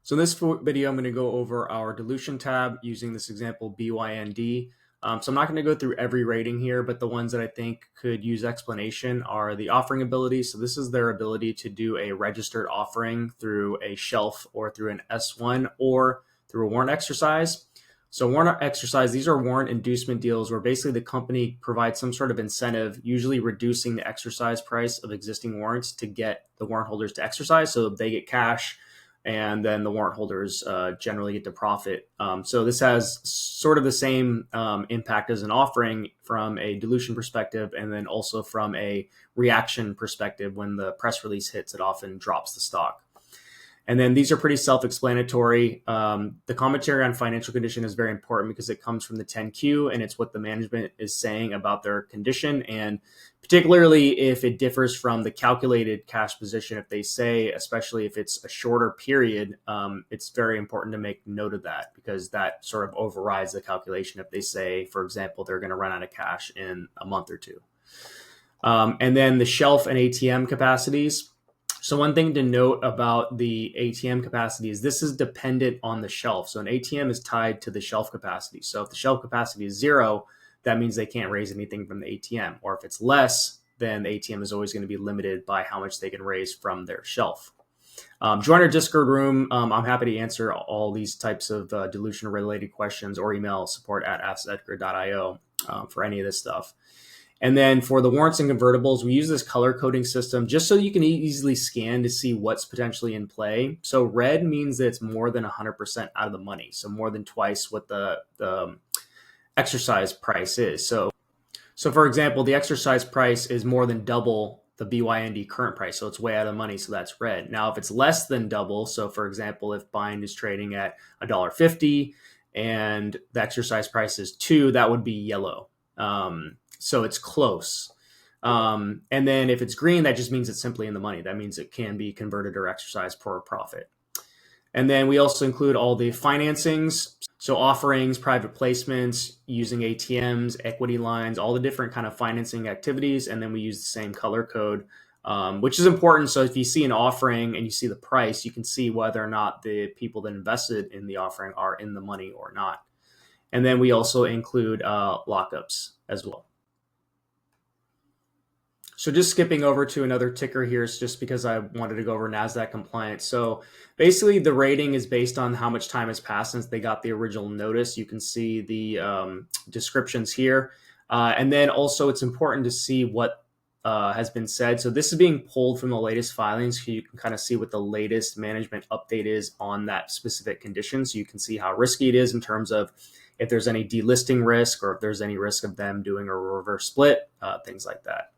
So in this video, I'm going to go over our dilution tab using this example BYND. So I'm not going to go through every rating here, but the ones that I think could use explanation are the offering ability. So this is their ability to do a registered offering through a shelf or through an S1 or through a warrant exercise. So warrant exercise, these are warrant inducement deals where basically the company provides some sort of incentive, usually reducing the exercise price of existing warrants to get the warrant holders to exercise. So they get cash, and then the warrant holders generally get to profit. So this has sort of the same impact as an offering from a dilution perspective, and then also from a reaction perspective. When the press release hits, it often drops the stock. And then these are pretty self-explanatory. The commentary on financial condition is very important because it comes from the 10Q, and it's what the management is saying about their condition. And particularly if it differs from the calculated cash position, if they say, especially if it's a shorter period, it's very important to make note of that, because that sort of overrides the calculation if they say, for example, they're going to run out of cash in a month or two. And then the shelf and ATM capacities. So one thing to note about the ATM capacity is this is dependent on the shelf. So an ATM is tied to the shelf capacity. So if the shelf capacity is 0, that means they can't raise anything from the ATM. Or if it's less, then the ATM is always going to be limited by how much they can raise from their shelf. Join our Discord room. I'm happy to answer all these types of dilution-related questions, or email support@assetedgar.io for any of this stuff. And then for the warrants and convertibles, we use this color coding system just so you can easily scan to see what's potentially in play. So red means that it's more than 100% out of the money. So more than twice what the exercise price is. So for example, the exercise price is more than double the BYND current price. So it's way out of the money. So that's red. Now, if it's less than double, so for example, if BYND is trading at $1.50 and the exercise price is 2, that would be yellow. So it's close. And then if it's green, that just means it's simply in the money. That means it can be converted or exercised for a profit. And then we also include all the financings. So offerings, private placements, using ATMs, equity lines, all the different kind of financing activities. And then we use the same color code, which is important. So if you see an offering and you see the price, you can see whether or not the people that invested in the offering are in the money or not. And then we also include lockups as well. So just skipping over to another ticker here, is just because I wanted to go over Nasdaq compliance. So basically the rating is based on how much time has passed since they got the original notice. You can see the descriptions here. And then also it's important to see what has been said. So this is being pulled from the latest filings. So you can kind of see what the latest management update is on that specific condition. So you can see how risky it is in terms of if there's any delisting risk, or if there's any risk of them doing a reverse split, things like that.